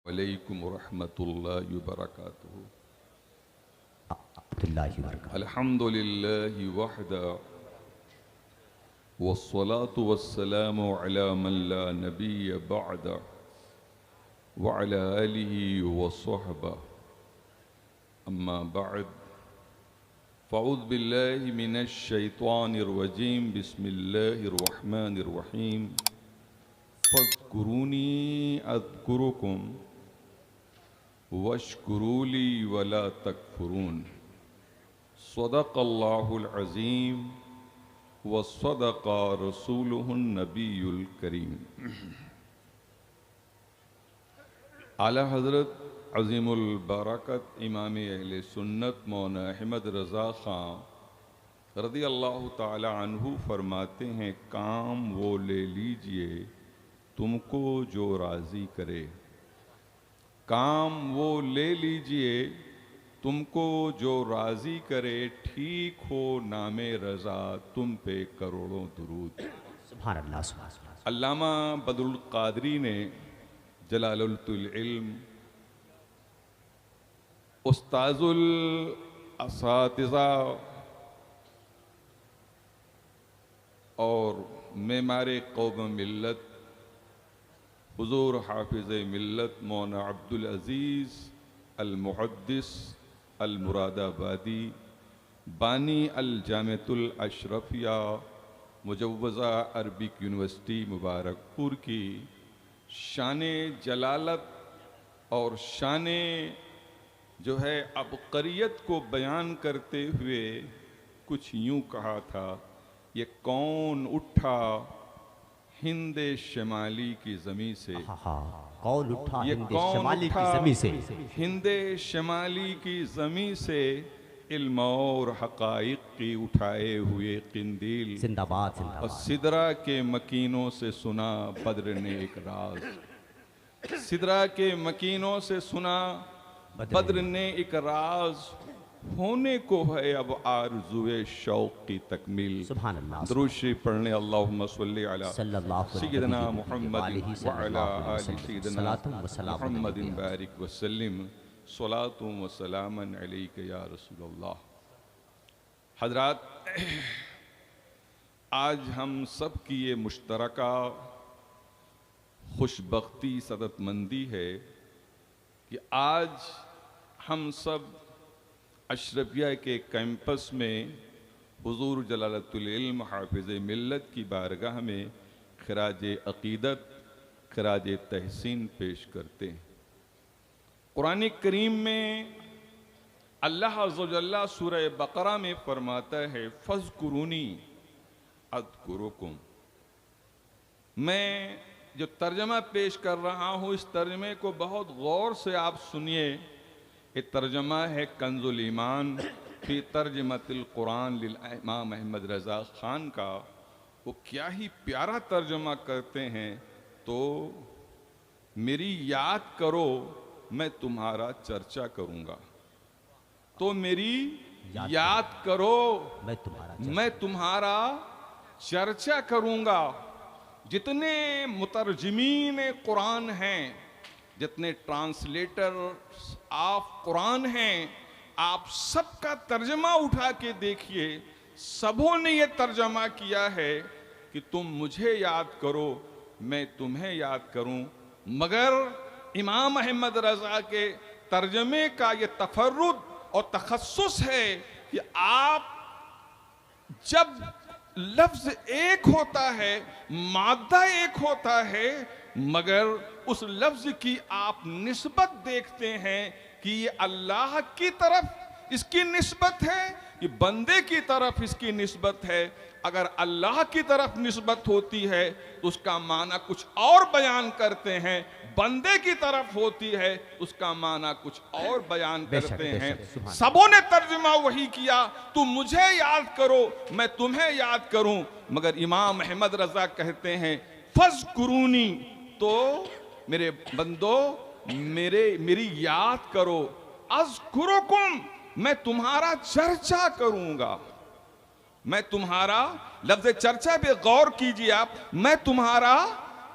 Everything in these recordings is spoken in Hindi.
अलैकुम रहमतुल्लाहि व बरकातुहू। अल्हम्दुलिल्लाहि वहदा वस्सलातु वस्सलामु अला मन ला नबिय्य बअदा व अला आलिहि व सहबा अम्मा बअद फ़अऊज़ु बिल्लाहि मिनश शैतानिर रजीम बिस्मिल्लाहिर रहमानिर रहीम फ़ज़्कुरूनी अज़्कुरुकुम वश्कुरूली वला तकफुरून। सदक़ल्लाहुल अज़ीम व सदक़ रसूलुहुन नबियुल करीम। आला हज़रत अज़ीमुल बरकत इमाम अहले सुन्नत मौलाना अहमद रज़ा ख़ां रज़ी अल्लाह ताला अन्हु फरमाते हैं, काम वो ले लीजिए तुमको जो राज़ी करे। काम वो ले लीजिए तुमको जो राज़ी करे, ठीक हो नामे रज़ा तुम पे करोड़ों दुरूद। सुभान अल्लाह, सुभान अल्लाह। अल्लामा बदरुल क़ादरी ने जलालुल इल्म उस्ताजुल असातिज़ा और मेमारे कौम मिल्लत हुज़ूर हाफिज़ मिल्लत मौलाना अब्दुल अज़ीज़ अल मुहद्दिस अल मुरादाबादी बानी अल जामिअतुल अशरफिया मुजव्वज़ा अरबिक यूनिवर्सिटी मुबारकपुर की शाने जलालत और शाने जो है अबक़रियत को बयान करते हुए कुछ यूँ कहा था, ये कौन उठा हिंदे शमाली की ज़मीं से। कौन उठा ये हिंदे कौन शमाली उठा की ज़मीं से। हिंदे शमाली की ज़मीं से इल्म और हक़ाइक़ की उठाए हुए क़िंदील। जिंदाबाद और जिंदाबाद। सिदरा के मकीनों से सुना बद्र ने एक राज। सिदरा के मकीनों से सुना बद्र ने एक राज, होने को है अब आरज़ुए शौक़ की तकमील। सुभान अल्लाह। दुरूद शरीफ पढ़ने अल्लाहुम्मा सल्लि अला सल्लल्लाहु सय्यिदना अलैहि मुहम्मदिन व अला आलि सय्यिदना सलातुम व सलामुन मुहम्मदिन बारिक व सल्लिम सलातुम व सलामन अलैका या रसूलल्लाह। हज़रात, आज हम सब की ये मुश्तरका खुशबख्ती सदतमंदी है कि आज हम सब अशरफिया के कैंपस में हुज़ूर जलालतुल इल्म हाफिज़ मिल्लत की बारगाह में खिराज अक़ीदत खिराज तहसीन पेश करते हैं। कुरान करीम में अल्लाह अज़्ज़ा व जल्ला सूरह बक़रा में फरमाता है, फ़ज़्कुरूनी अज़्कुरुकुम। मैं जो तर्जमा पेश कर रहा हूँ, इस तर्जमे को बहुत गौर से आप सुनिए। ये तर्जमा है कंजुल ईमान फी तर्जमतिल कुरान लिल इमाम अहमद रज़ा ख़ान का। वो क्या ही प्यारा तर्जमा करते हैं। तो मेरी याद करो मैं तुम्हारा चर्चा करूँगा, तो मेरी याद करो मैं तुम्हारा चर्चा करूँगा। जितने मुतरजमीन कुरान हैं, जितने ट्रांसलेटर ऑफ कुरान हैं, आप सबका तर्जमा उठा के देखिए। सबों ने ये तर्जमा किया है कि तुम मुझे याद करो मैं तुम्हें याद करूं। मगर इमाम अहमद रज़ा के तर्जमे का ये तफर्रुद और तखस्सुस है कि आप जब लफ्ज़ एक होता है, मादा एक होता है, मगर उस लफ्ज़ की आप निस्बत देखते हैं कि ये अल्लाह की तरफ इसकी निस्बत है, ये बंदे की तरफ इसकी निस्बत है। अगर अल्लाह की तरफ निस्बत होती है तो उसका माना कुछ और बयान करते हैं, बंदे की तरफ होती है उसका माना कुछ और बयान करते हैं। सबों ने तर्जुमा वही किया, तुम मुझे याद करो मैं तुम्हें याद करूं। मगर इमाम अहमद रज़ा कहते हैं, फ़ज़्कुरूनी, तो मेरे बंदो मेरी याद करो। अज़्कुरुकुम, मैं तुम्हारा चर्चा करूंगा। मैं तुम्हारा, लफ्ज़ चर्चा पे गौर कीजिए आप, मैं तुम्हारा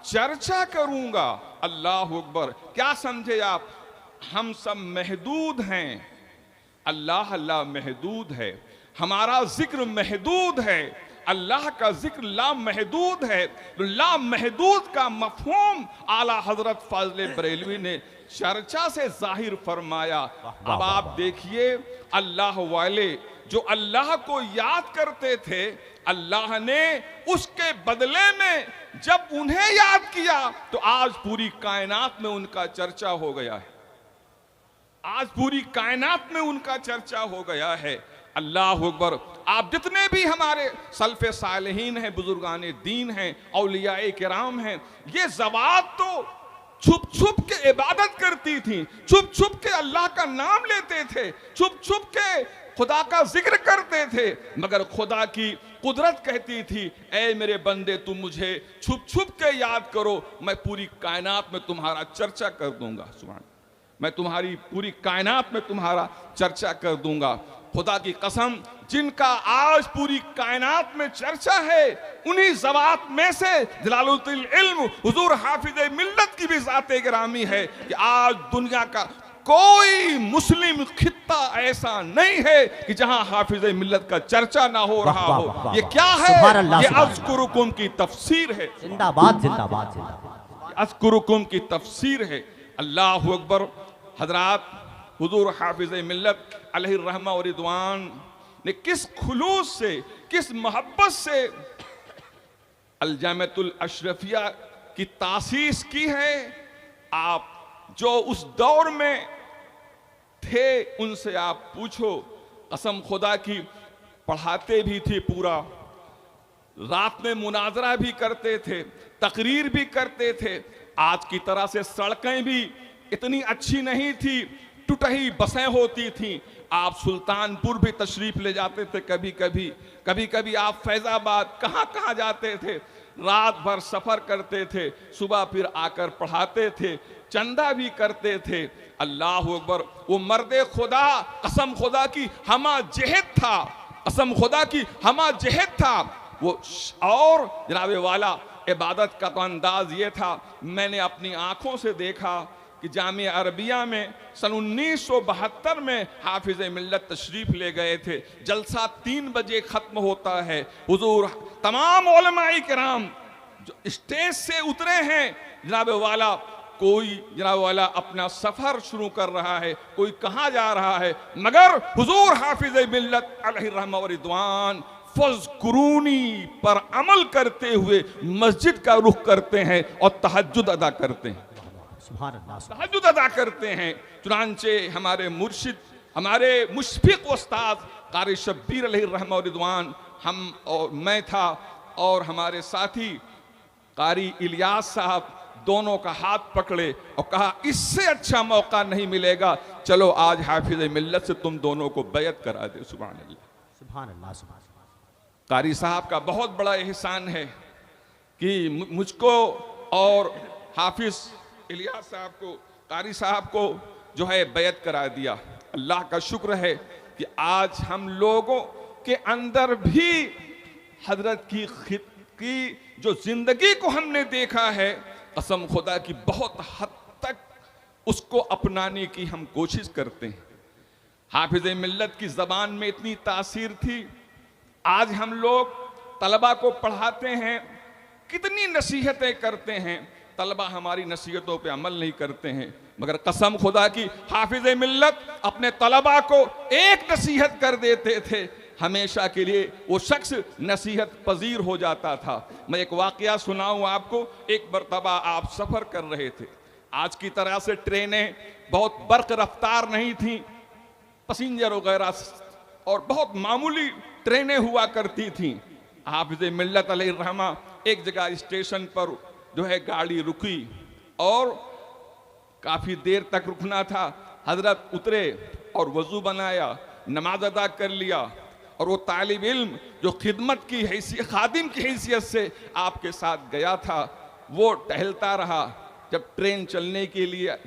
चर्चा करूंगा। अल्लाह अकबर। क्या समझे आप? हम सब महदूद हैं, अल्लाह अल्लाह महदूद है, हमारा जिक्र महदूद है, अल्लाह का जिक्र ला महदूद है। ला महदूद का मफहूम आला हजरत फाज़िल बरेलवी ने चर्चा से जाहिर फरमाया। अब आप देखिए, अल्लाह वाले जो अल्लाह को याद करते थे, अल्लाह ने उसके बदले में जब उन्हें याद किया तो आज पूरी कायनात में उनका चर्चा हो गया है। आज पूरी कायनात में उनका चर्चा हो गया है। अल्लाह अकबर। आप जितने भी हमारे सल्फ़े सालिहीन हैं, बुजुर्गान दीन हैं, औलियाए किराम हैं, ये ज़वात तो छुप छुप के इबादत करती थी, छुप छुप के अल्लाह का नाम लेते थे, छुप छुप के खुदा का जिक्र करते थे, मगर खुदा की कुदरत कहती थी, ऐ मेरे बंदे तुम मुझे छुप छुप के याद करो, मैं पूरी कायनात में तुम्हारा चर्चा कर दूंगा। सुभान, मैं तुम्हारी पूरी कायनात में तुम्हारा चर्चा कर दूंगा। खुदा की कसम, जिनका आज पूरी कायनात में चर्चा है, उन्हीं ज़वात में से जलालुद्दीन इल्म हुजूर हाफिज़ मिल्लत की भी ज़ाते गिरामी है कि आज दुनिया का कोई मुस्लिम खित्ता ऐसा नहीं है कि जहां हाफिज़ मिल्लत का चर्चा ना हो रहा हो। ये क्या है? ये अज़्कुरुकुम की तफसीर है। जिंदाबाद जिंदाबाद जिंदाबाद। अज़्कुरुकुम की तफसीर है। अल्लाह अकबर। हजरात, हुजूर हाफिज़ मिल्लत अलैहि रहमा व रिदवान ने किस खुलूस से, किस मोहब्बत से अल जामिअतुल अशरफिया की तासीस की है। आप जो उस दौर में थे उनसे आप पूछो, कसम खुदा की पढ़ाते भी थे, पूरा रात में मुनाजरा भी करते थे, तकरीर भी करते थे। आज की तरह से सड़कें भी इतनी अच्छी नहीं थी, टूटी बसें होती थी। आप सुल्तानपुर भी तशरीफ ले जाते थे, कभी कभी कभी कभी आप फैजाबाद, कहाँ कहाँ जाते थे, रात भर सफ़र करते थे, सुबह फिर आकर पढ़ाते थे, चंदा भी करते थे। अल्लाह अकबर। वो मर्दे खुदा, कसम खुदा की हमा जहद था, कसम खुदा की हमा जहद था वो। और जनाब वाला इबादत का तो अंदाज ये था, मैंने अपनी आँखों से देखा कि जामिया अरबिया में सन 1972 में हाफिज़ मिल्लत तशरीफ़ ले गए थे। जलसा 3 बजे ख़त्म होता है। हुजूर तमाम उलमाए किराम जो स्टेज से उतरे हैं, जनाब वाला कोई जनाब वाला अपना सफ़र शुरू कर रहा है, कोई कहाँ जा रहा है, मगर हुजूर हाफिज़ मिल्लत अलैहि रहमा व रिदवान फ़ज़्कुरूनी पर अमल करते हुए मस्जिद का रुख करते हैं और तहज्जुद अदा करते हैं, तहज्जुद अदा करते हैं। चुनांचे हमारे मुर्शिद, हमारे मुशफ़िक़ उस्ताद क़ारी शब्बीर अलैहि रहमा व रिदवान, हम और मैं था और हमारे साथी क़ारी इलियास साहब, दोनों का हाथ पकड़े और कहा इससे अच्छा मौका नहीं मिलेगा, चलो आज हाफिज़ मिल्लत से तुम दोनों को बैत करा दे। सुभान अल्लाह, सुभान अल्लाह, सुभान अल्लाह। कारी साहब का बहुत बड़ा एहसान है कि मुझको और हाफिज़ इलियास साहब को, कारी साहब को जो है बैत करा दिया। अल्लाह का शुक्र है कि आज हम लोगों के अंदर भी हजरत की जो जिंदगी को हमने देखा है, कसम खुदा की बहुत हद तक उसको अपनाने की हम कोशिश करते हैं। हाफिज़ मिल्लत की ज़बान में इतनी तासीर थी। आज हम लोग तलबा को पढ़ाते हैं, कितनी नसीहतें करते हैं, तलबा हमारी नसीहतों पे अमल नहीं करते हैं, मगर कसम खुदा की हाफिज़ मिल्लत अपने तलबा को एक नसीहत कर देते थे, हमेशा के लिए वो शख्स नसीहत पजीर हो जाता था। मैं एक वाक़या सुनाऊं आपको। एक मरतबा आप सफ़र कर रहे थे, आज की तरह से ट्रेनें बहुत बर्क़ रफ्तार नहीं थी, पैसेंजर वगैरह और बहुत मामूली ट्रेनें हुआ करती थीं। हाफिज़ मिल्लत अलैहि रहमा एक जगह स्टेशन पर जो है गाड़ी रुकी और काफ़ी देर तक रुकना था। हजरत उतरे और वज़ू बनाया, नमाज अदा कर लिया और वो तालिब इल्म जो खिदमत की हैसियत, खादिम की हैसियत से आपके साथ गया था, वो टहलता रहा। जब ट्रेन चलने के लिए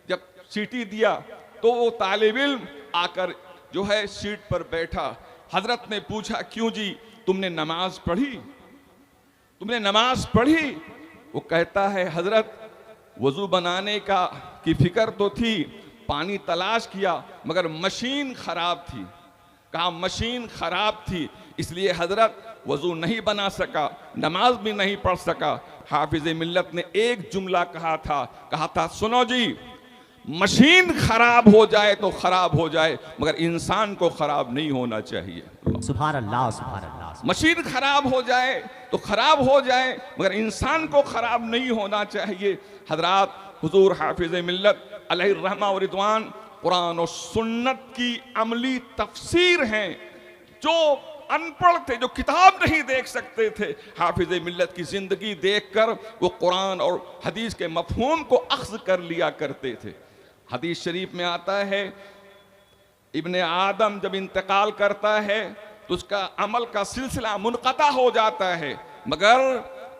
जब सीटी दिया तो वो तालिब इल्म आकर जो है सीट पर बैठा। हजरत ने पूछा, क्यों जी, तुमने नमाज पढ़ी, तुमने नमाज पढ़ी? वो कहता है, हजरत वज़ू बनाने की फिक्र तो थी, पानी तलाश किया, मगर मशीन ख़राब थी। कहा मशीन ख़राब थी, इसलिए हज़रत वज़ू नहीं बना सका, नमाज भी नहीं पढ़ सका। हाफिज़ मिल्लत ने एक जुमला कहा था सुनो जी, मशीन खराब हो जाए तो खराब हो जाए, मगर इंसान को खराब नहीं होना चाहिए। सुभान अल्लाह, सुभान अल्लाह। मशीन खराब हो जाए तो खराब हो जाए, मगर इंसान को खराब नहीं होना चाहिए। हजरात, हुजूर हाफिज़ मिल्लत अलैहि रहमा व रिदवान कुरान और सुन्नत की अमली तफसीर हैं। जो अनपढ़ थे, जो किताब नहीं देख सकते थे, हाफिज़ मिल्लत की ज़िंदगी देखकर वो कुरान और हदीस के मफ़हूम को अख्ज़ कर लिया करते थे। हदीस शरीफ में आता है, इब्ने आदम जब इंतकाल करता है तो उसका अमल का सिलसिला मुनक़ता हो जाता है, मगर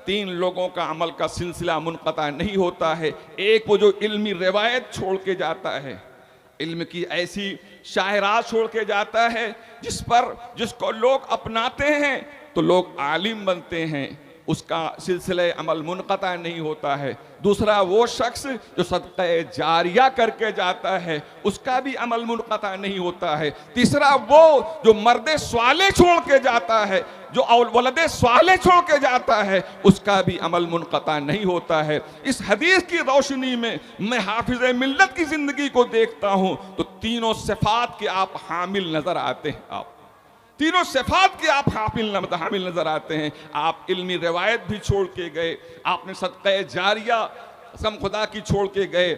3 लोगों का अमल का सिलसिला मुनक़ता नहीं होता है। एक वो जो इल्मी रिवायत छोड़ के जाता है, इल्म की ऐसी शायरात छोड़ के जाता है जिसको लोग अपनाते हैं तो लोग आलिम बनते हैं, उसका सिलसिले अमल मुनक़ता नहीं होता है। दूसरा वो शख्स जो सदक़े जारिया करके जाता है, उसका भी अमल मुनक़ता नहीं होता है। तीसरा वो जो मर्दे स्वाले छोड़ के जाता है, जो वलदे स्वाले छोड़ के जाता है, उसका भी अमल मुनक़ता नहीं होता है। इस हदीस की रोशनी में मैं हाफिज़ मिल्लत की ज़िंदगी को देखता हूँ तो तीनों सिफ़ात के आप हामिल नज़र आते हैं। आप तीनों सिफ़ात के आप हामिल नजर आते हैं। आप इल्मी रिवायत भी छोड़ के गए, आपने सदक़े जारिया कसम खुदा की छोड़ के गए।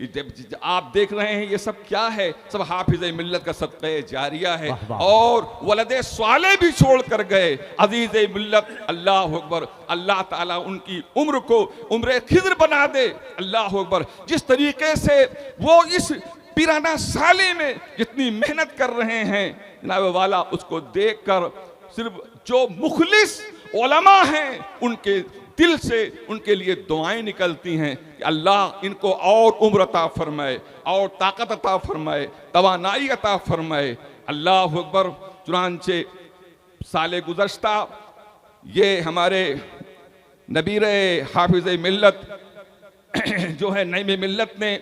जब आप देख रहे हैं ये सब क्या है, सब हाफिज़ मिल्लत का सदक़े जारिया है। और वलदे स्वाले भी छोड़ कर गए। अज़ीज़ मिल्लत, अल्लाह अकबर, अल्लाह ताला उनकी उम्र को उम्र खिज़्र बना दे। अल्लाह अकबर, जिस तरीके से वो इस पिराना साले में जितनी मेहनत कर रहे हैं जनाब वाला, उसको देखकर सिर्फ जो मुखलिस उलमा हैं उनके दिल से उनके लिए दुआएं निकलती हैं कि अल्लाह इनको और उम्र अता फरमाए, और ताकत अता फरमाए, तवानाई अता फरमाए। अल्लाह अकबर। चुनांचे साले गुज़श्ता ये हमारे नबीर हाफिज़ मिल्लत जो है नईम मिल्लत ने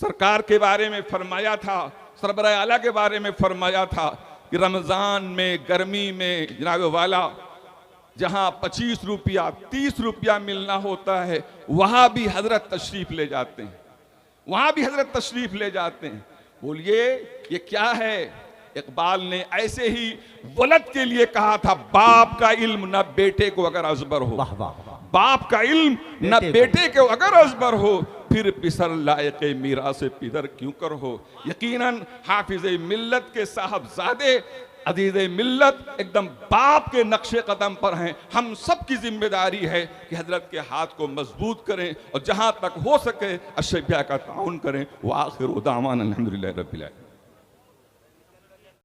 सरकार के बारे में फरमाया था, सरबराह आला के बारे में फरमाया था कि रमज़ान में गर्मी में जनाब वाला जहाँ 25 रुपया 30 रुपया मिलना होता है, वहाँ भी हजरत तशरीफ़ ले जाते हैं, वहाँ भी हजरत तशरीफ़ ले जाते हैं। बोलिए ये क्या है? इकबाल ने ऐसे ही वलद के लिए कहा था, बाप का इल्म न बेटे को अगर अजबर हो, बाप का इल्म न बेटे को अगर अजबर हो, फिर पिसर लायक मीरा से पिदर क्यों कर हो। यकीनन हाफिज़ मिल्लत के साहबजादे अजीज़ मिल्लत एकदम बाप के नक्शे कदम पर हैं। हम सब की जिम्मेदारी है कि हजरत के हाथ को मजबूत करें और जहाँ तक हो सके अशब्या का ताउन करें। व आखिर दावाना अल्हम्दुलिल्लाहि रब्बिल आलमीन।